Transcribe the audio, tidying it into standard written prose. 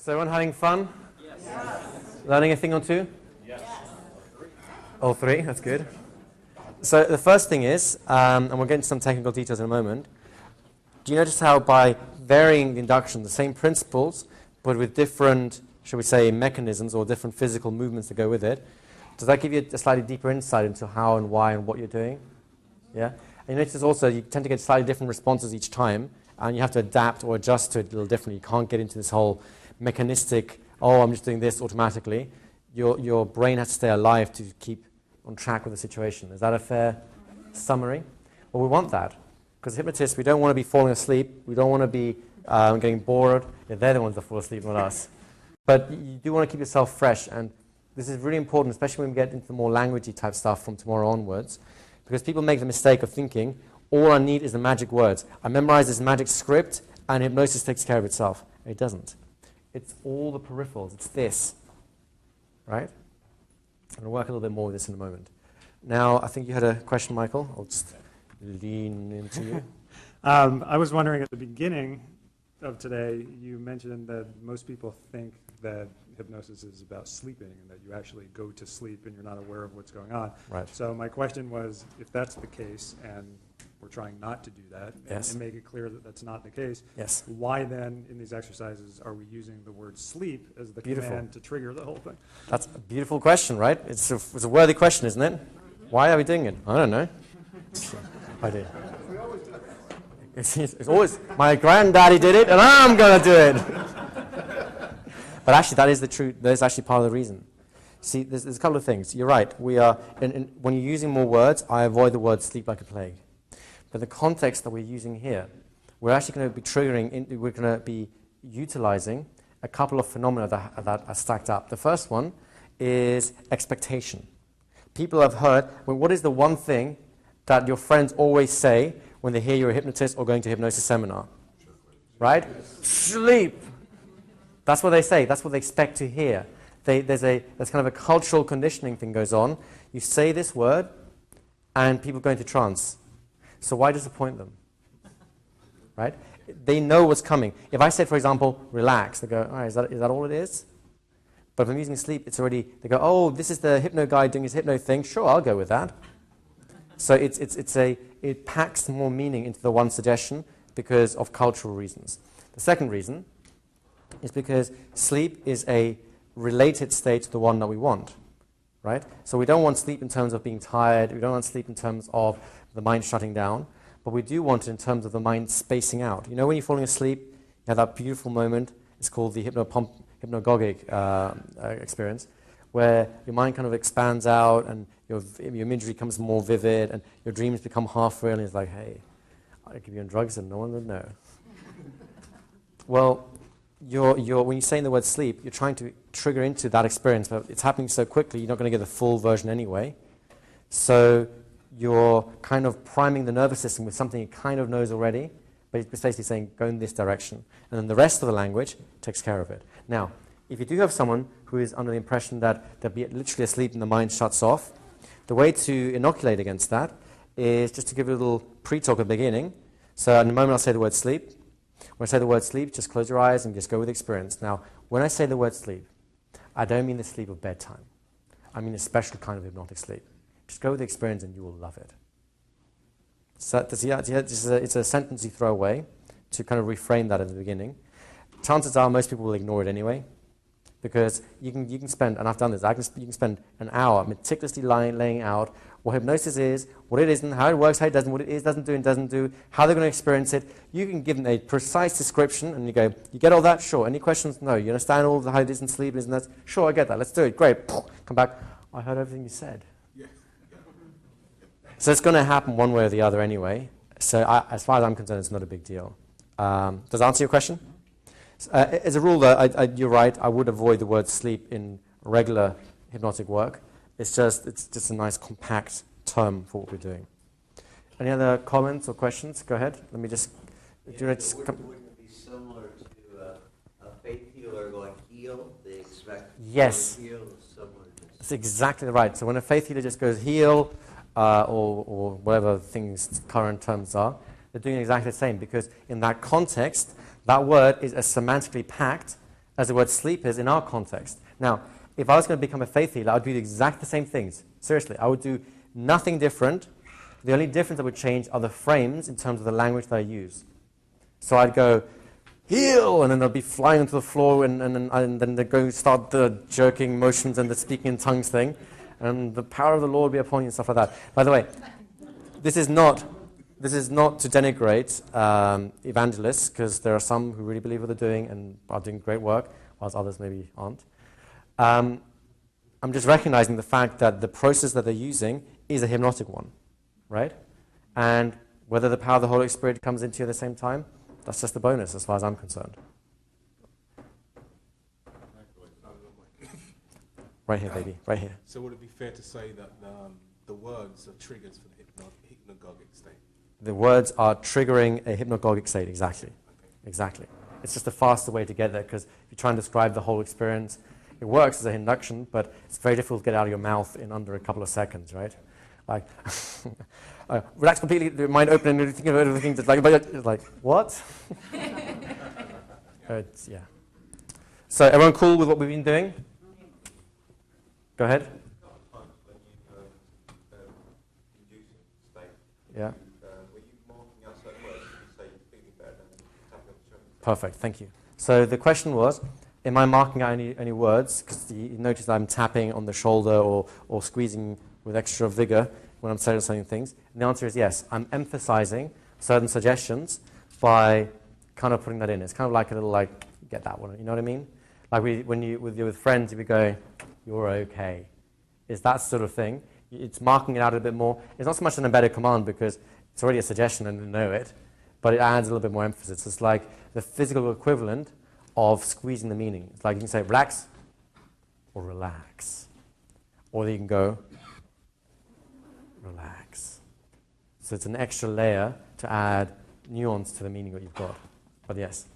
So everyone having fun? Yes. Learning a thing or two? Yes. All three, that's good. So the first thing is, and we'll get into some technical details in a moment, do you notice how by varying the induction, the same principles, but with different, shall we say, mechanisms or different physical movements that go with it, does that give you a slightly deeper insight into how and why and what you're doing? Yeah? And you notice also you tend to get slightly different responses each time, and you have to adapt or adjust to it a little differently. You can't get into this whole mechanistic, oh, I'm just doing this automatically. Your brain has to stay alive to keep on track with the situation. Is that a fair summary? Well, we want that. Because hypnotists, we don't want to be falling asleep. We don't want to be getting bored. Yeah, they're the ones that fall asleep, not us. But you do want to keep yourself fresh. And this is really important, especially when we get into the more languagey type stuff from tomorrow onwards. Because people make the mistake of thinking, all I need is the magic words. I memorize this magic script, and hypnosis takes care of itself. It doesn't. It's all the peripherals. It's this. Right? I'm going to work a little bit more with this in a moment. Now, I think you had a question, Michael. I'll just lean into you. I was wondering at the beginning of today, you mentioned that most people think that hypnosis is about sleeping and that you actually go to sleep and you're not aware of what's going on. Right. So my question was, if that's the case, and we're trying not to do that, Yes. and make it clear that that's not the case, Yes. why then in these exercises are we using the word sleep as the Beautiful. command to trigger the whole thing? That's a beautiful question, right? It's a worthy question, isn't it? Why are we doing it? I don't know. I do. It's always, my granddaddy did it, and I'm going to do it. But actually, that is the truth. That's actually part of the reason. See, there's a couple of things. You're right. We are, when you're using more words, I avoid the word sleep like a plague. But the context that we're using here, we're actually going to be triggering, we're going to be utilizing a couple of phenomena that are stacked up. The first one is expectation. People have heard, well, what is the one thing that your friends always say when they hear you're a hypnotist or going to a hypnosis seminar? Right? Sleep. That's what they say. That's what they expect to hear. There's kind of a cultural conditioning thing goes on. You say this word, and people go into trance. So why disappoint them? Right? They know what's coming. If I said, for example, relax, they go, all right, is that all it is? But if I'm using sleep, it's already, they go, oh, this is the hypno guy doing his hypno thing. Sure, I'll go with that. So it packs more meaning into the one suggestion because of cultural reasons. The second reason is because sleep is a related state to the one that we want, right? So we don't want sleep in terms of being tired. We don't want sleep in terms of the mind shutting down. But we do want it in terms of the mind spacing out. You know when you're falling asleep, you have that beautiful moment. It's called the hypnagogic experience, where your mind kind of expands out and your imagery becomes more vivid and your dreams become half real, and it's like, hey, I'll give you on drugs and no one would know. Well, when you're saying the word sleep, you're trying to trigger into that experience, but it's happening so quickly, you're not going to get the full version anyway. So you're kind of priming the nervous system with something it kind of knows already, but it's basically saying, go in this direction. And then the rest of the language takes care of it. Now, if you do have someone who is under the impression that they'll be literally asleep and the mind shuts off, the way to inoculate against that is just to give a little pre-talk at the beginning. So in a moment I'll say the word sleep. When I say the word sleep, just close your eyes and just go with experience. Now, when I say the word sleep, I don't mean the sleep of bedtime. I mean a special kind of hypnotic sleep. Just go with the experience and you will love it. So it's a sentence you throw away to kind of reframe that at the beginning. Chances are most people will ignore it anyway, because you can spend, and I've done this, you can spend an hour meticulously laying out what hypnosis is, what it isn't, how it works, how it doesn't, what it is, doesn't do, and doesn't do, how they're going to experience it. You can give them a precise description, and you go, you get all that? Sure. Any questions? No. You understand all the how it isn't sleep, isn't that? Sure, I get that. Let's do it. Great. Come back. I heard everything you said. So it's going to happen one way or the other anyway. So as far as I'm concerned, it's not a big deal. Does that answer your question? As a rule, you're right, I would avoid the word sleep in regular hypnotic work. It's just a nice compact term for what we're doing. Any other comments or questions? Go ahead. Let me just... Wouldn't it be similar to a faith healer going heal? They expect yes. to heal similar to... That's exactly right. So when a faith healer just goes heal, or whatever things current terms are, they're doing exactly the same, because in that context, that word is as semantically packed as the word sleep is in our context. Now, if I was going to become a faith healer, I would do the exact same things. Seriously, I would do nothing different. The only difference that would change are the frames in terms of the language that I use. So I'd go, heal, and then they'll be flying onto the floor, and then they're going to start the jerking motions and the speaking in tongues thing, and the power of the Lord will be upon you and stuff like that. By the way, this is not to denigrate evangelists, because there are some who really believe what they're doing and are doing great work, whilst others maybe aren't. I'm just recognizing the fact that the process that they're using is a hypnotic one, right? And whether the power of the Holy Spirit comes into you at the same time, that's just a bonus as far as I'm concerned. Right here, baby, right here. So would it be fair to say that the words are triggers for the hypnagogic state? The words are triggering a hypnagogic state, exactly. Okay. Exactly. It's just a faster way to get there, because if you try and describe the whole experience, it works as an induction, but it's very difficult to get out of your mouth in under a couple of seconds, right? Like, relax completely, your mind open, and think of everything, just like what? Yeah. So everyone cool with what we've been doing? Go ahead. Yeah. Perfect, thank you. So the question was, am I marking out any words? Because you notice that I'm tapping on the shoulder or squeezing with extra vigor when I'm saying certain things. And the answer is yes. I'm emphasizing certain suggestions by kind of putting that in. It's kind of like a little, like, get that one, you know what I mean? Like when you're with friends, you'd be going, you're okay. It's that sort of thing. It's marking it out a bit more. It's not so much an embedded command, because it's already a suggestion and you know it, but it adds a little bit more emphasis. It's like the physical equivalent of squeezing the meaning. It's like you can say relax or relax. Or you can go relax. So it's an extra layer to add nuance to the meaning that you've got. But yes.